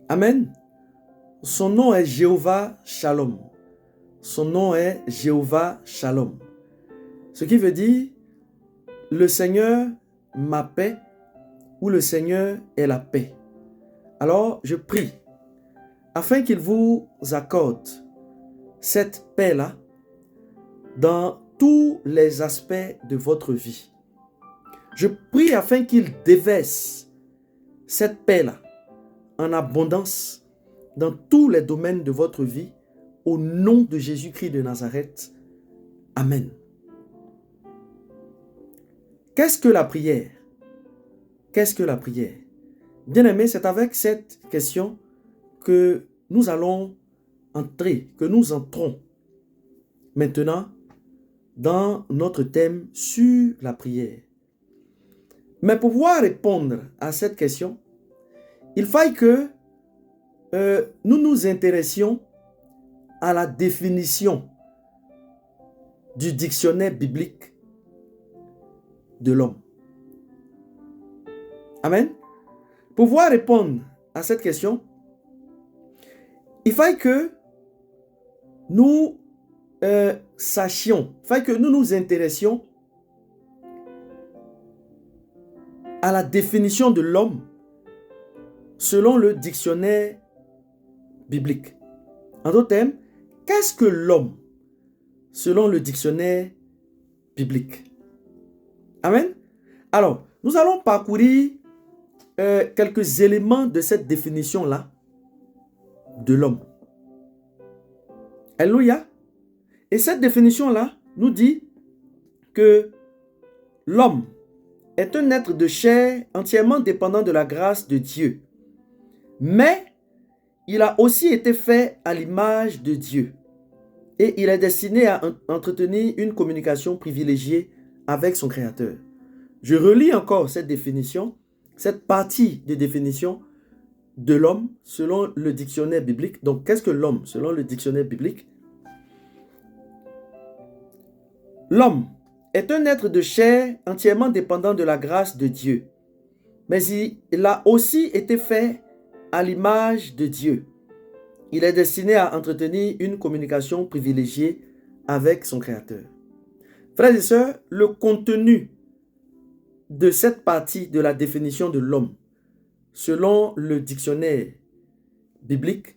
Amen. Son nom est Jéhovah Shalom. Son nom est Jéhovah Shalom. Ce qui veut dire le Seigneur ma paix ou le Seigneur est la paix. Alors je prie afin qu'il vous accorde cette paix-là dans tous les aspects de votre vie. Je prie afin qu'il déverse cette paix-là en abondance dans tous les domaines de votre vie au nom de Jésus-Christ de Nazareth. Amen. Qu'est-ce que la prière? Qu'est-ce que la prière? Bien-aimés, c'est avec cette question que nous allons entrer, que nous entrons maintenant dans notre thème sur la prière. Mais pour pouvoir répondre à cette question, il faille que nous nous intéressions à la définition du dictionnaire biblique de l'homme. Amen. Pour pouvoir répondre à cette question, il faille que nous sachions, il faille que nous nous intéressions à la définition de l'homme selon le dictionnaire biblique. En d'autres termes, qu'est-ce que l'homme selon le dictionnaire biblique? Amen. Alors, nous allons parcourir quelques éléments de cette définition-là de l'homme. Alléluia. Et cette définition-là nous dit que l'homme est un être de chair entièrement dépendant de la grâce de Dieu. Mais il a aussi été fait à l'image de Dieu. Et il est destiné à entretenir une communication privilégiée avec son Créateur. Je relis encore cette définition, cette partie de définition de l'homme selon le dictionnaire biblique. Donc, qu'est-ce que l'homme selon le dictionnaire biblique? L'homme est un être de chair entièrement dépendant de la grâce de Dieu. Mais il a aussi été fait à l'image de Dieu. Il est destiné à entretenir une communication privilégiée avec son Créateur. Frères et sœurs, le contenu de cette partie de la définition de l'homme, selon le dictionnaire biblique,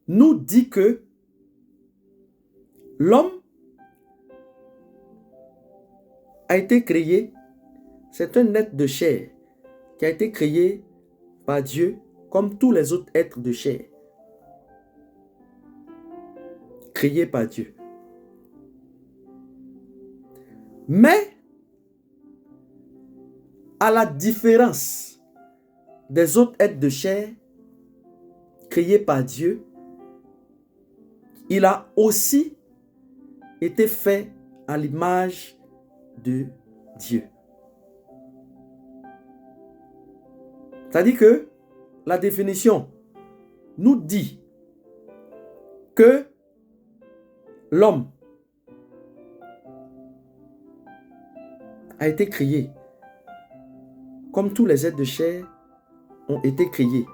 nous dit que l'homme a été créé, c'est un être de chair qui a été créé par Dieu comme tous les autres êtres de chair. Créé par Dieu. Mais, à la différence des autres êtres de chair créés par Dieu, il a aussi été fait à l'image de Dieu. C'est-à-dire que la définition nous dit que l'homme a été créé comme tous les êtres de chair ont été créés.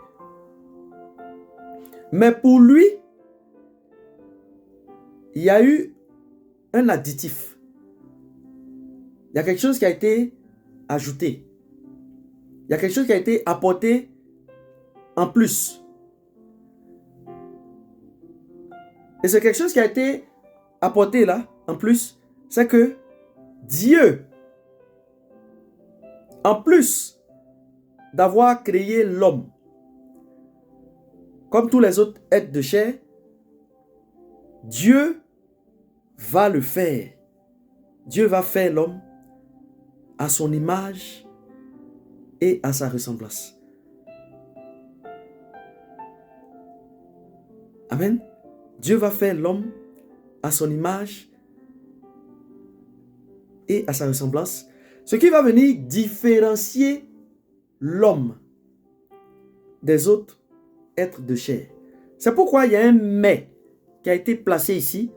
Mais pour lui, il y a eu un additif. Il y a quelque chose qui a été ajouté. Il y a quelque chose qui a été apporté en plus. Et c'est quelque chose qui a été apporté là, en plus, c'est que Dieu, en plus d'avoir créé l'homme, comme tous les autres êtres de chair, Dieu va le faire. Dieu va faire l'homme à son image et à sa ressemblance. Amen. Dieu va faire l'homme à son image et à sa ressemblance, ce qui va venir différencier l'homme des autres êtres de chair. C'est pourquoi il y a un « mais » qui a été placé ici,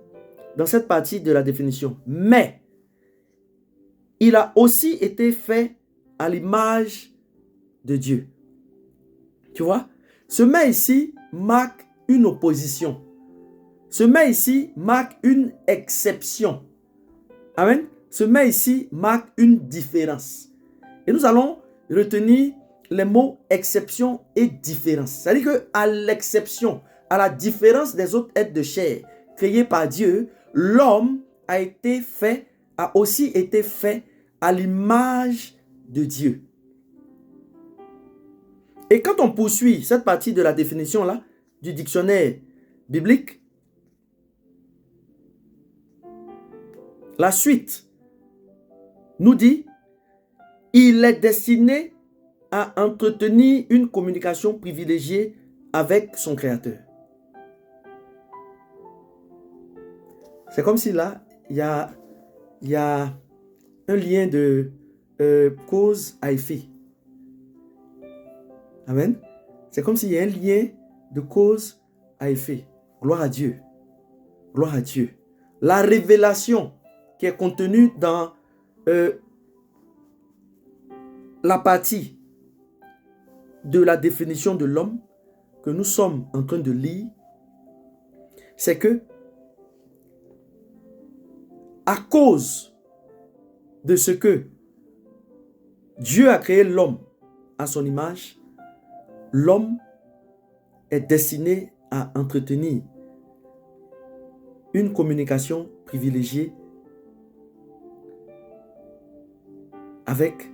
dans cette partie de la définition. Mais, il a aussi été fait à l'image de Dieu. Tu vois? Ce mais ici marque une opposition. Ce mais ici marque une exception. Amen. Ce mais ici marque une différence. Et nous allons retenir les mots exception et différence. C'est-à-dire qu'à l'exception, à la différence des autres êtres de chair créés par Dieu, l'homme a aussi été fait à l'image de Dieu. Et quand on poursuit cette partie de la définition là, du dictionnaire biblique, la suite nous dit, il est destiné à entretenir une communication privilégiée avec son Créateur. C'est comme si là, il y a un lien de cause à effet. Amen. C'est comme s'il y a un lien de cause à effet. Gloire à Dieu. Gloire à Dieu. La révélation qui est contenue dans la partie de la définition de l'homme que nous sommes en train de lire, c'est que à cause de ce que Dieu a créé l'homme à son image, l'homme est destiné à entretenir une communication privilégiée avec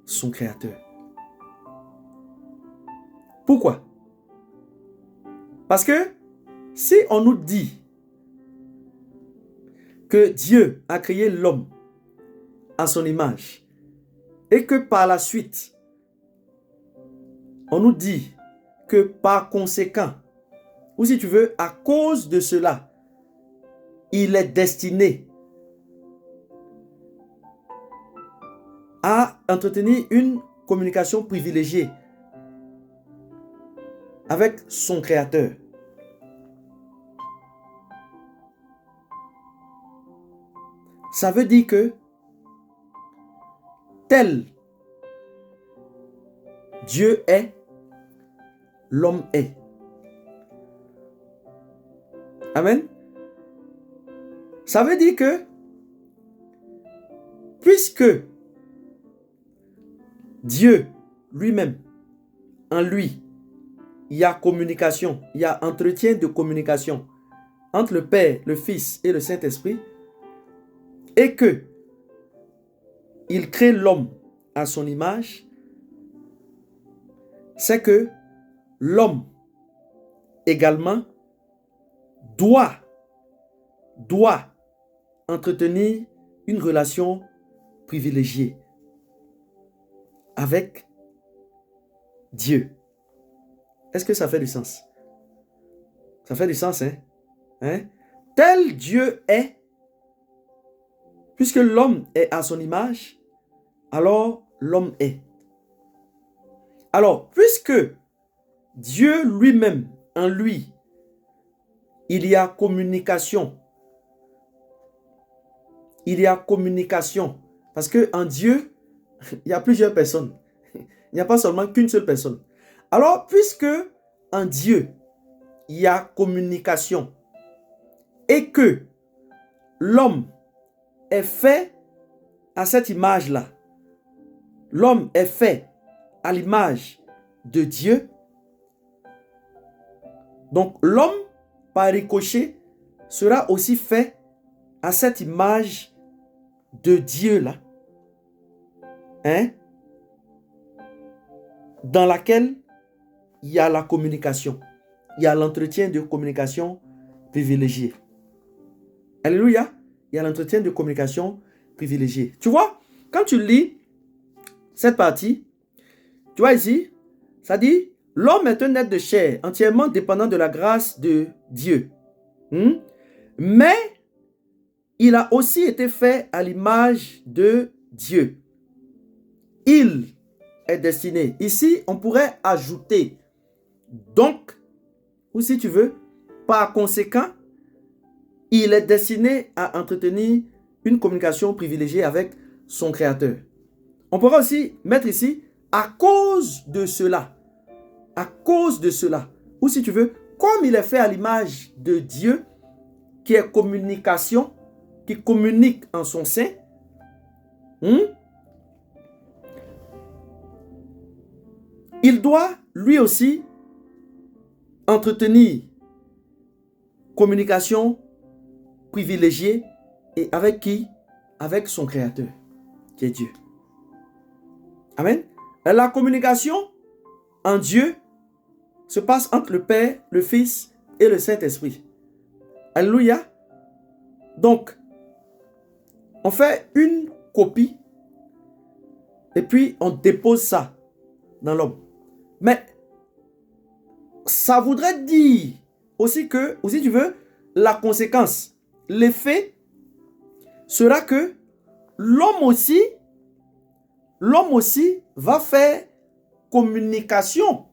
son Créateur. Pourquoi? Parce que si on nous dit que Dieu a créé l'homme à son image et que par la suite, on nous dit que par conséquent, ou si tu veux, à cause de cela, il est destiné à entretenir une communication privilégiée avec son Créateur. Ça veut dire que tel Dieu est, l'homme est. Amen. Ça veut dire que puisque Dieu lui-même, en lui, il y a communication, il y a entretien de communication entre le Père, le Fils et le Saint-Esprit, et que il crée l'homme à son image, c'est que l'homme également doit entretenir une relation privilégiée avec Dieu. Est-ce que ça fait du sens? Ça fait du sens, hein? Tel Dieu est, puisque l'homme est à son image, alors l'homme est. Alors, puisque Dieu lui-même, en lui, il y a communication. Il y a communication. Parce qu'en Dieu, il y a plusieurs personnes. Il n'y a pas seulement qu'une seule personne. Alors, puisque en Dieu, il y a communication et que l'homme est fait à cette image-là, l'homme est fait à l'image de Dieu, donc l'homme, par ricochet, sera aussi fait à cette image de Dieu-là, dans laquelle il y a la communication, il y a l'entretien de communication privilégié. Alléluia, il y a l'entretien de communication privilégié. Tu vois, quand tu lis cette partie, tu vois ici, ça dit, l'homme est un être de chair, entièrement dépendant de la grâce de Dieu. Mais il a aussi été fait à l'image de Dieu. Il est destiné. Ici, on pourrait ajouter donc, ou si tu veux, par conséquent, il est destiné à entretenir une communication privilégiée avec son Créateur. On pourrait aussi mettre ici, à cause de cela. à cause de cela, ou si tu veux, comme il est fait à l'image de Dieu, qui est communication, qui communique en son sein, il doit lui aussi entretenir communication privilégiée. Et avec qui? Avec son Créateur, qui est Dieu. Amen. La communication en Dieu se passe entre le Père, le Fils et le Saint-Esprit. Alléluia. Donc, on fait une copie et puis on dépose ça dans l'homme. Mais ça voudrait dire aussi que, ou si tu veux, la conséquence, l'effet sera que l'homme aussi va faire communication.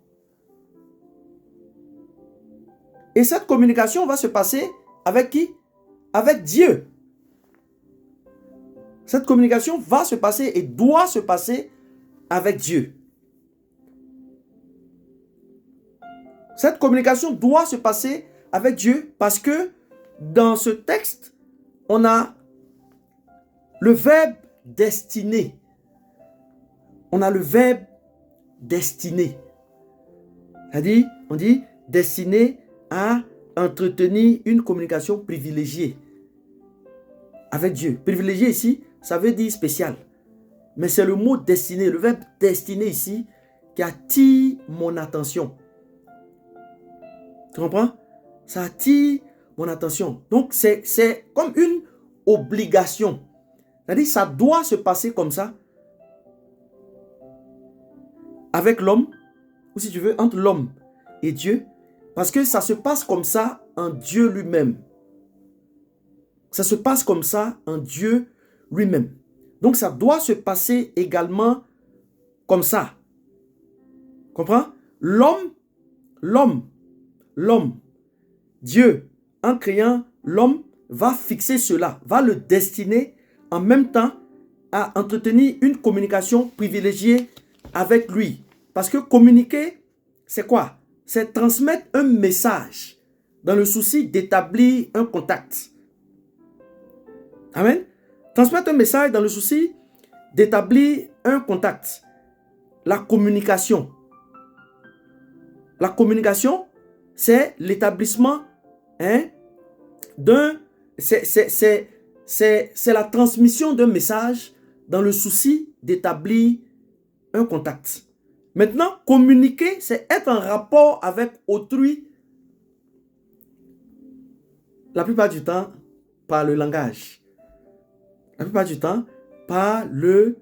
Et cette communication va se passer avec qui? Avec Dieu. Cette communication va se passer et doit se passer avec Dieu. Cette communication doit se passer avec Dieu parce que dans ce texte, on a le verbe destiné. On a le verbe destiné. C'est-à-dire, on dit destiné à entretenir une communication privilégiée avec Dieu. Privilégié ici, ça veut dire spécial. Mais c'est le mot destiné, le verbe destiné ici, qui attire mon attention. Tu comprends? Ça attire mon attention. Donc, c'est comme une obligation. C'est-à-dire, ça doit se passer comme ça avec l'homme, ou si tu veux, entre l'homme et Dieu, parce que ça se passe comme ça en Dieu lui-même. Ça se passe comme ça en Dieu lui-même. Donc, ça doit se passer également comme ça. Comprends? L'homme, Dieu, en créant l'homme, va fixer cela, va le destiner en même temps à entretenir une communication privilégiée avec lui. Parce que communiquer, c'est quoi? C'est transmettre un message dans le souci d'établir un contact. Amen. Transmettre un message dans le souci d'établir un contact. La communication. La communication, c'est l'établissement d'un... C'est la transmission d'un message dans le souci d'établir un contact. Maintenant, communiquer, c'est être en rapport avec autrui. La plupart du temps, par le langage. La plupart du temps, par le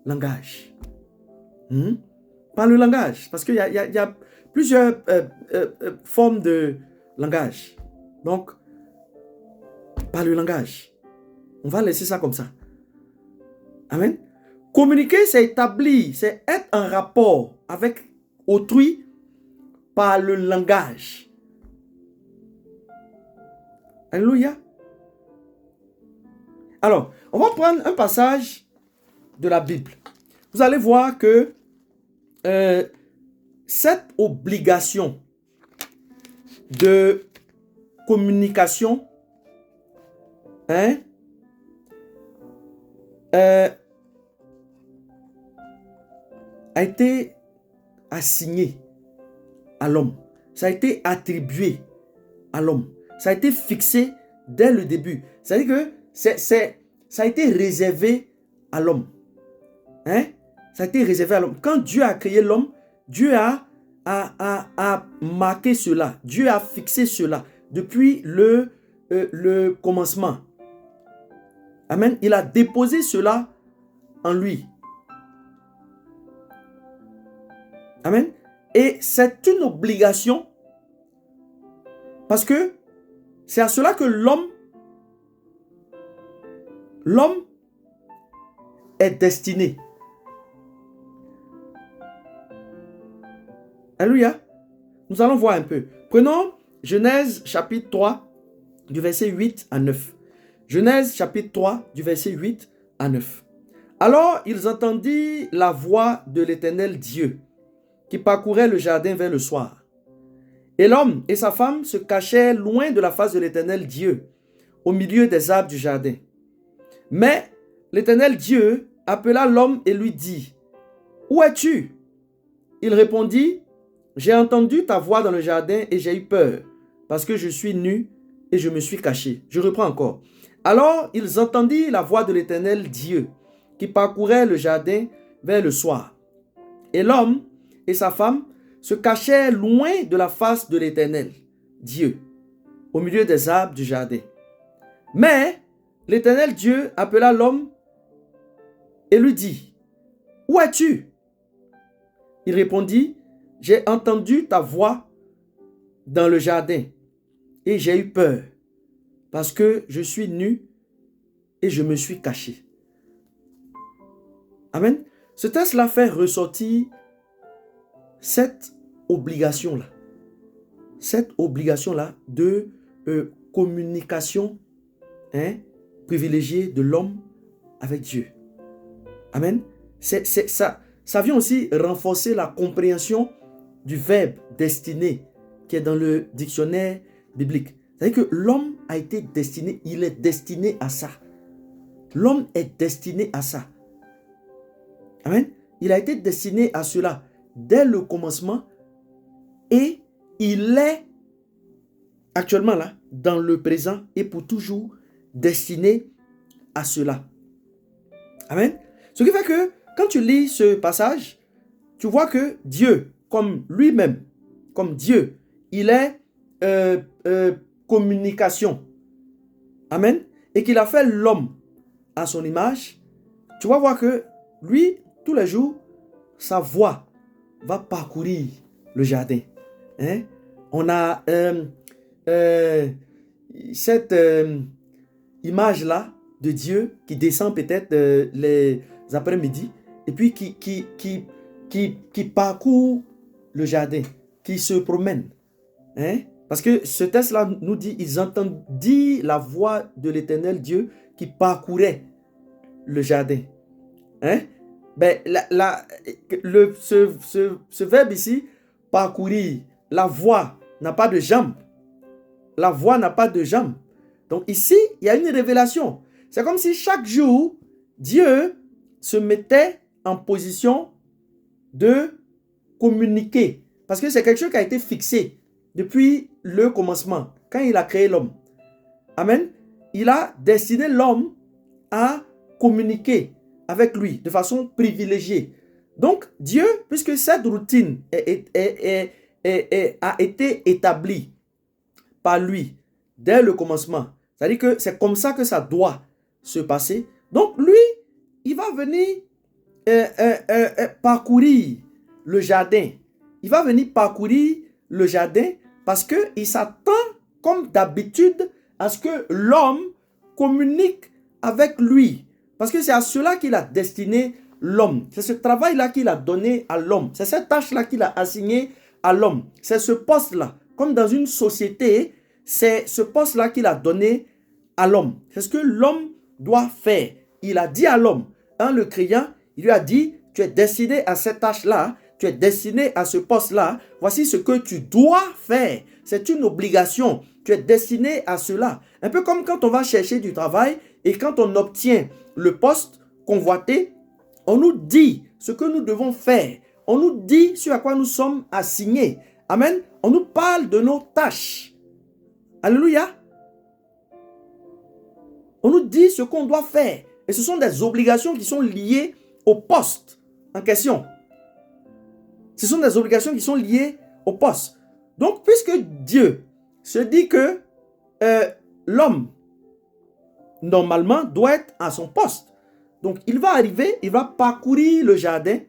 langage. Par le langage. Parce qu'il y a plusieurs formes de langage. Donc, par le langage. On va laisser ça comme ça. Amen. Communiquer, c'est établir, c'est être en rapport avec autrui par le langage. Alléluia. Alors, on va prendre un passage de la Bible. Vous allez voir que cette obligation de communication a été assigné à l'homme. Ça a été attribué à l'homme. Ça a été fixé dès le début. C'est-à-dire que ça a été réservé à l'homme. Ça a été réservé à l'homme. Quand Dieu a créé l'homme, Dieu a marqué cela. Dieu a fixé cela depuis le commencement. Amen. Il a déposé cela en lui. Amen. Et c'est une obligation parce que c'est à cela que l'homme est destiné. Alléluia. Nous allons voir un peu. Prenons Genèse chapitre 3 du verset 8 à 9. Genèse chapitre 3 du verset 8 à 9. Alors ils entendirent la voix de l'Éternel Dieu qui parcouraient le jardin vers le soir. Et l'homme et sa femme se cachaient loin de la face de l'Éternel Dieu, au milieu des arbres du jardin. Mais l'Éternel Dieu appela l'homme et lui dit, « Où es-tu » Il répondit, « J'ai entendu ta voix dans le jardin et j'ai eu peur, parce que je suis nu et je me suis caché. » Je reprends encore. Alors ils entendirent la voix de l'Éternel Dieu, qui parcourait le jardin vers le soir. Et l'homme et sa femme se cachaient loin de la face de l'Éternel Dieu, au milieu des arbres du jardin. Mais l'Éternel Dieu appela l'homme et lui dit, « Où es-tu » Il répondit, « J'ai entendu ta voix dans le jardin et j'ai eu peur, parce que je suis nu et je me suis caché. » Amen. Ce texte-là fait ressortir cette obligation-là. Cette obligation-là de communication privilégiée de l'homme avec Dieu. Amen. Ça vient aussi renforcer la compréhension du verbe destiné qui est dans le dictionnaire biblique. C'est-à-dire que l'homme a été destiné, il est destiné à ça. L'homme est destiné à ça. Amen. Il a été destiné à cela dès le commencement et il est actuellement là, dans le présent et pour toujours destiné à cela. Amen. Ce qui fait que quand tu lis ce passage, tu vois que Dieu, comme lui-même, comme Dieu, il est communication. Amen. Et qu'il a fait l'homme à son image. Tu vas voir que lui, tous les jours, sa voix va parcourir le jardin. On a cette image-là de Dieu qui descend peut-être les après-midi et puis qui parcourt le jardin, qui se promène. Parce que ce texte-là nous dit, ils entendirent la voix de l'Éternel Dieu qui parcourait le jardin. Ben, ce verbe ici, parcourir, la voix n'a pas de jambes. La voix n'a pas de jambes. Donc ici, il y a une révélation. C'est comme si chaque jour, Dieu se mettait en position de communiquer. Parce que c'est quelque chose qui a été fixé depuis le commencement, quand il a créé l'homme. Amen. Il a destiné l'homme à communiquer avec lui de façon privilégiée. Donc, Dieu, puisque cette routine a été établie par lui dès le commencement, c'est-à-dire que c'est comme ça que ça doit se passer. Donc, lui, il va venir parcourir le jardin. Il va venir parcourir le jardin parce qu'il s'attend, comme d'habitude, à ce que l'homme communique avec lui. Parce que c'est à cela qu'il a destiné l'homme. C'est ce travail-là qu'il a donné à l'homme. C'est cette tâche-là qu'il a assignée à l'homme. C'est ce poste-là. Comme dans une société, c'est ce poste-là qu'il a donné à l'homme. C'est ce que l'homme doit faire. Il a dit à l'homme, en le criant, il lui a dit, tu es destiné à cette tâche-là, tu es destiné à ce poste-là, voici ce que tu dois faire. C'est une obligation. Tu es destiné à cela. Un peu comme quand on va chercher du travail et quand on obtient le poste convoité, on nous dit ce que nous devons faire. On nous dit sur à quoi nous sommes assignés. Amen. On nous parle de nos tâches. Alléluia. On nous dit ce qu'on doit faire. Et ce sont des obligations qui sont liées au poste en question. Ce sont des obligations qui sont liées au poste. Donc, puisque Dieu se dit que l'homme, normalement, doit être à son poste. Donc, il va arriver, il va parcourir le jardin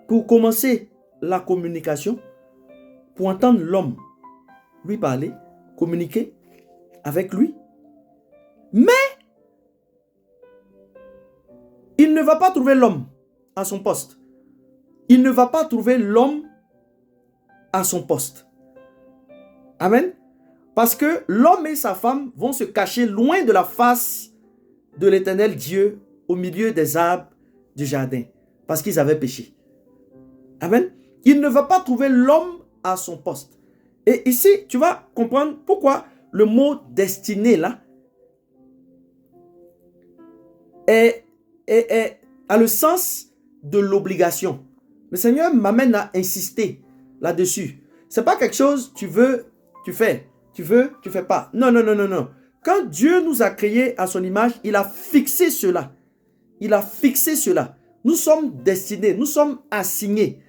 pour commencer la communication, pour entendre l'homme lui parler, communiquer avec lui. Mais, il ne va pas trouver l'homme à son poste. Il ne va pas trouver l'homme à son poste. Amen. Parce que l'homme et sa femme vont se cacher loin de la face de l'Éternel Dieu au milieu des arbres du jardin. parce qu'ils avaient péché. Amen. Il ne va pas trouver l'homme à son poste. Et ici, tu vas comprendre pourquoi le mot destiné là a le sens de l'obligation. Le Seigneur m'amène à insister là-dessus. C'est pas quelque chose, tu veux, tu fais. Tu veux, tu fais pas. Non, non, non, non, non. Quand Dieu nous a créés à son image, il a fixé cela. Il a fixé cela. Nous sommes destinés, nous sommes assignés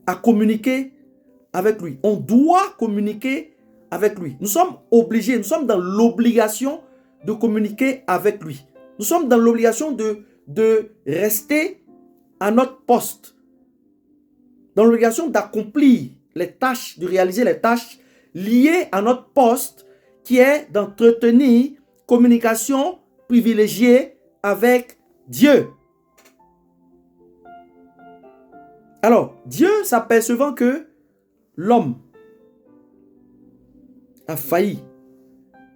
à communiquer avec lui. On doit communiquer avec lui. Nous sommes obligés, nous sommes dans l'obligation de communiquer avec lui. Nous sommes dans l'obligation de rester à notre poste. Dans l'obligation d'accomplir les tâches, de réaliser les tâches liées à notre poste qui est d'entretenir communication privilégiée avec Dieu. Alors, Dieu s'apercevant que l'homme a failli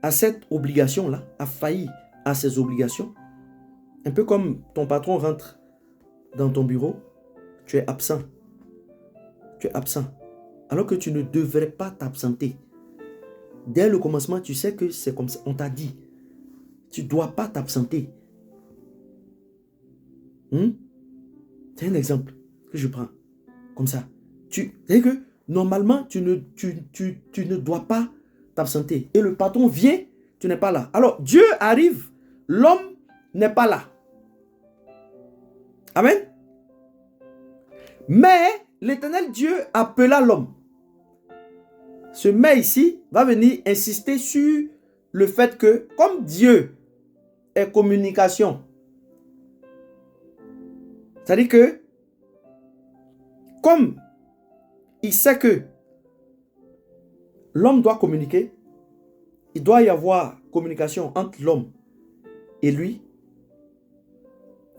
à cette obligation-là, a failli à ses obligations, un peu comme ton patron rentre dans ton bureau, tu es absent. Tu es absent. Alors que tu ne devrais pas t'absenter. Dès le commencement, tu sais que c'est comme ça. On t'a dit. Tu ne dois pas t'absenter. C'est un exemple que je prends. Comme ça. C'est que normalement, tu ne dois pas t'absenter. Et le patron vient, tu n'es pas là. Alors, Dieu arrive, l'homme n'est pas là. Amen. Mais l'Éternel Dieu appela l'homme. Ce mais ici va venir insister sur le fait que comme Dieu est communication, c'est-à-dire que comme il sait que l'homme doit communiquer, il doit y avoir communication entre l'homme et lui,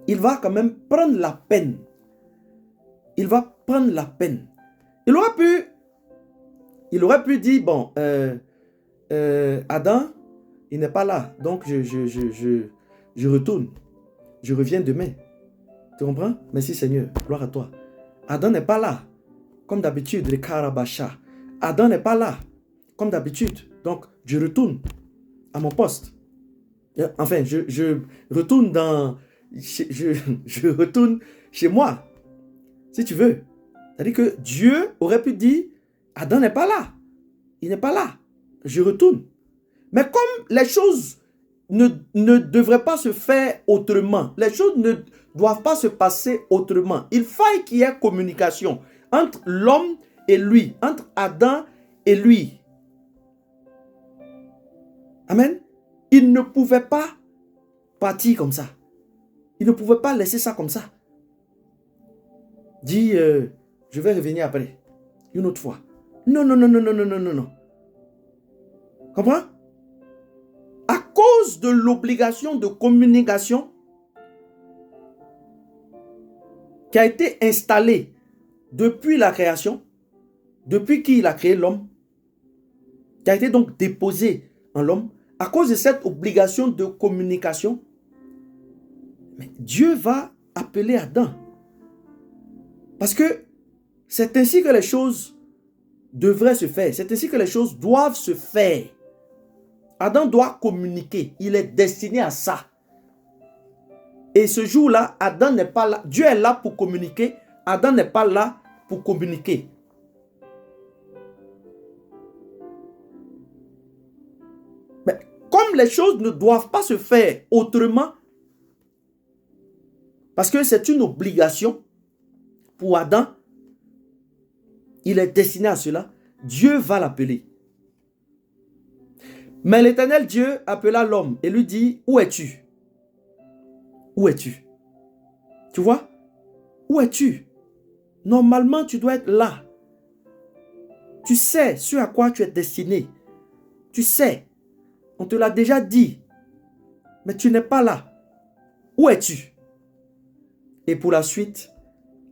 il va quand même prendre la peine. Il va prendre la peine. Il aurait pu dire, bon, Adam, il n'est pas là, donc je retourne. Je reviens demain. Tu comprends? Merci Seigneur, gloire à toi. Adam n'est pas là, comme d'habitude, le Karabacha. Adam n'est pas là, comme d'habitude, donc je retourne à mon poste. Enfin, je retourne je retourne chez moi, si tu veux. C'est-à-dire que Dieu aurait pu dire, Adam n'est pas là. Il n'est pas là. Je retourne. Mais comme les choses ne devraient pas se faire autrement, les choses ne doivent pas se passer autrement, il faille qu'il y ait communication entre l'homme et lui, entre Adam et lui. Amen. Il ne pouvait pas partir comme ça. Il ne pouvait pas laisser ça comme ça. Dis, je vais revenir après, une autre fois. Non, non, non, non, non, non, non, non, non. Comprends? À cause de l'obligation de communication qui a été installée depuis la création, depuis qu'il a créé l'homme, qui a été donc déposée en l'homme, à cause de cette obligation de communication, mais Dieu va appeler Adam. Parce que c'est ainsi que les choses devraient se faire. C'est ainsi que les choses doivent se faire. Adam doit communiquer. Il est destiné à ça. Et ce jour-là, Adam n'est pas là. Dieu est là pour communiquer. Adam n'est pas là pour communiquer. Mais comme les choses ne doivent pas se faire autrement, parce que c'est une obligation pour Adam, il est destiné à cela, Dieu va l'appeler. Mais l'Éternel Dieu appela l'homme et lui dit, où es-tu? Où es-tu? Tu vois? Où es-tu? Normalement, tu dois être là. Tu sais ce à quoi tu es destiné. Tu sais. On te l'a déjà dit. Mais tu n'es pas là. Où es-tu? Et pour la suite,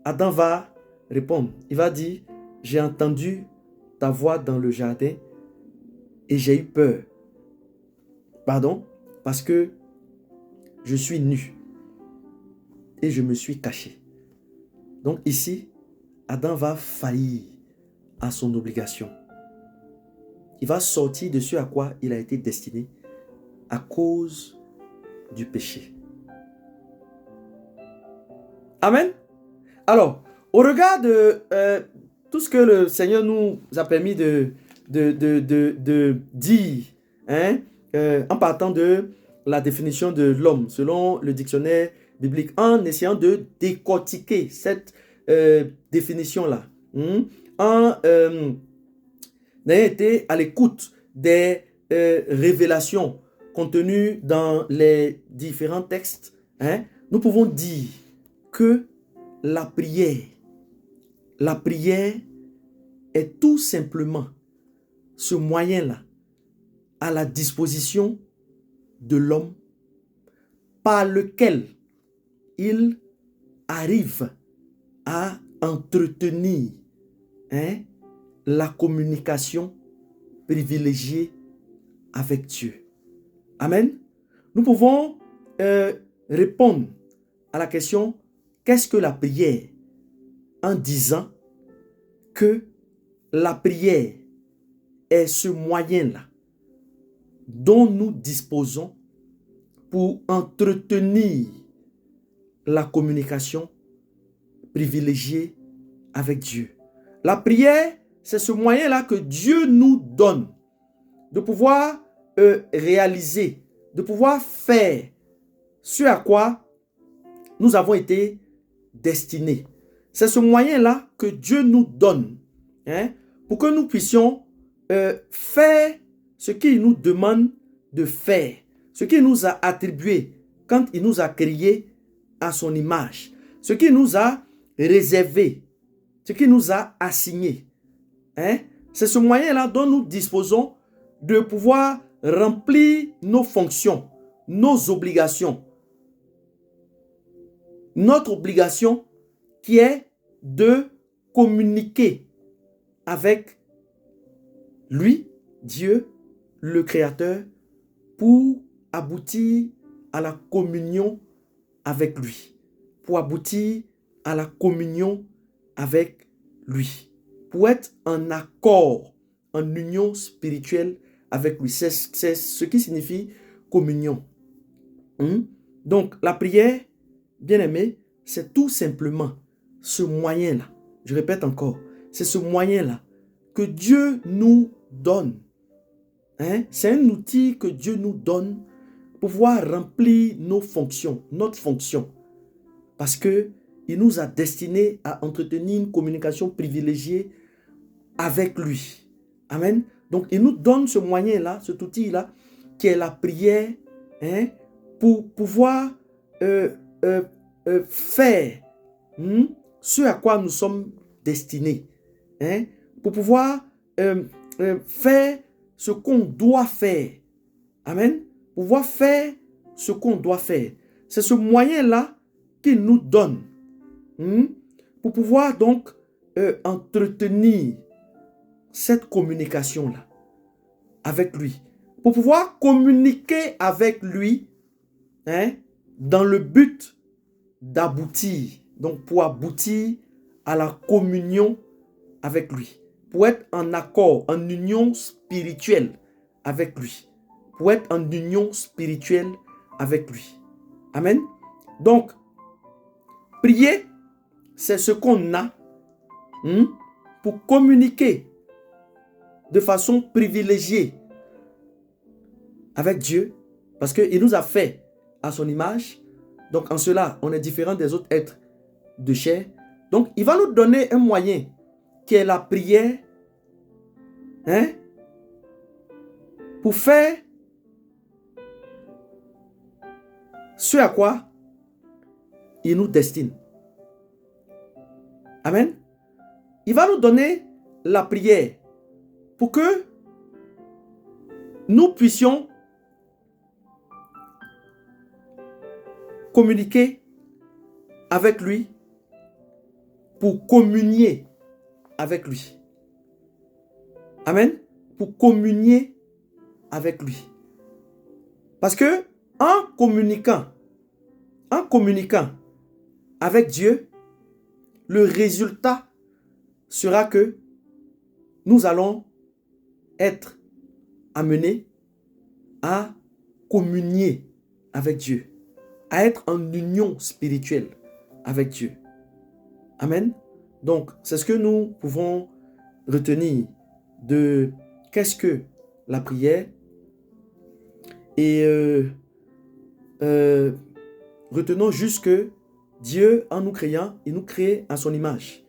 Adam va répondre. Il va dire, j'ai entendu ta voix dans le jardin et j'ai eu peur. Pardon? Parce que je suis nu. et je me suis caché. Donc ici, Adam va faillir à son obligation. Il va sortir de ce à quoi il a été destiné à cause du péché. Amen. Alors, au regard de tout ce que le Seigneur nous a permis de dire, hein, en partant de la définition de l'homme, selon le dictionnaire biblique, en essayant de décortiquer cette définition-là, en ayant été à l'écoute des révélations contenues dans les différents textes, hein, nous pouvons dire que la prière est tout simplement ce moyen-là à la disposition de l'homme par lequel il arrive à entretenir, hein, la communication privilégiée avec Dieu. Amen. Nous pouvons répondre à la question « Qu'est-ce que la prière ?» en disant que la prière est ce moyen-là dont nous disposons pour entretenir la communication privilégiée avec Dieu. La prière, c'est ce moyen-là que Dieu nous donne de pouvoir réaliser, de pouvoir faire ce à quoi nous avons été destinés. C'est ce moyen-là que Dieu nous donne, hein, pour que nous puissions faire ce qu'il nous demande de faire, ce qu'il nous a attribué quand il nous a créés à son image, ce qu'il nous a réservé, ce qu'il nous a assigné. Hein? C'est ce moyen-là dont nous disposons de pouvoir remplir nos fonctions, nos obligations. Notre obligation qui est de communiquer avec lui, Dieu, le Créateur, pour aboutir à la communion avec lui, pour aboutir à la communion avec lui, pour être en accord, en union spirituelle avec lui. C'est ce qui signifie communion. Donc, la prière, bien-aimé, c'est tout simplement ce moyen-là. Je répète encore, c'est ce moyen-là que Dieu nous donne. Hein? C'est un outil que Dieu nous donne pour pouvoir remplir nos fonctions, notre fonction. Parce qu'il nous a destinés à entretenir une communication privilégiée avec lui. Amen. Donc, il nous donne ce moyen-là, cet outil-là, qui est la prière, hein, pour pouvoir faire ce à quoi nous sommes destinés. Hein, pour pouvoir faire ce qu'on doit faire. Amen. Pouvoir faire ce qu'on doit faire. C'est ce moyen-là qu'il nous donne pour pouvoir donc entretenir cette communication-là avec lui. Pour pouvoir communiquer avec lui, hein, dans le but d'aboutir. Donc pour aboutir à la communion avec lui. Pour être en accord, en union spirituelle avec lui. Pour être en union spirituelle avec lui. Amen. Donc, prier, c'est ce qu'on a pour communiquer de façon privilégiée avec Dieu. Parce qu'il nous a fait à son image. Donc, en cela, on est différent des autres êtres de chair. Donc, il va nous donner un moyen qui est la prière, hein, pour faire ce à quoi il nous destine. Amen. Il va nous donner la prière pour que nous puissions communiquer avec lui, pour communier avec lui. Amen. Pour communier avec lui. Parce que en communiquant avec Dieu, le résultat sera que nous allons être amenés à communier avec Dieu, à être en union spirituelle avec Dieu. Amen. Donc, c'est ce que nous pouvons retenir de qu'est-ce que la prière. Et retenons juste que Dieu, en nous créant, il nous crée à son image.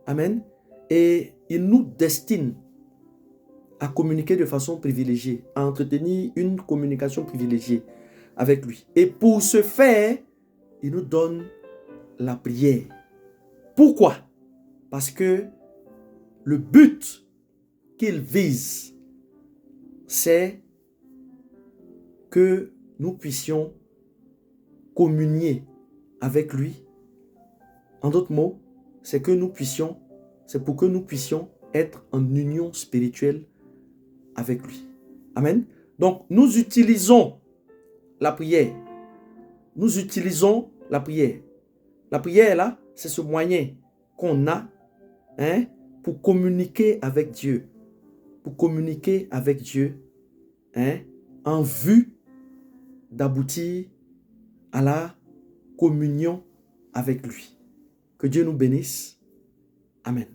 Amen. Et il nous destine à communiquer de façon privilégiée, à entretenir une communication privilégiée avec lui. Et pour ce faire, il nous donne la prière. Pourquoi? Parce que le but qu'il vise, c'est que nous puissions communier avec lui. En d'autres mots, c'est pour que nous puissions être en union spirituelle avec lui. Amen. Donc, nous utilisons la prière. Nous utilisons la prière. La prière, là, c'est ce moyen qu'on a pour communiquer avec Dieu. Pour communiquer avec Dieu en vue d'aboutir à la communion avec lui. Que Dieu nous bénisse. Amen.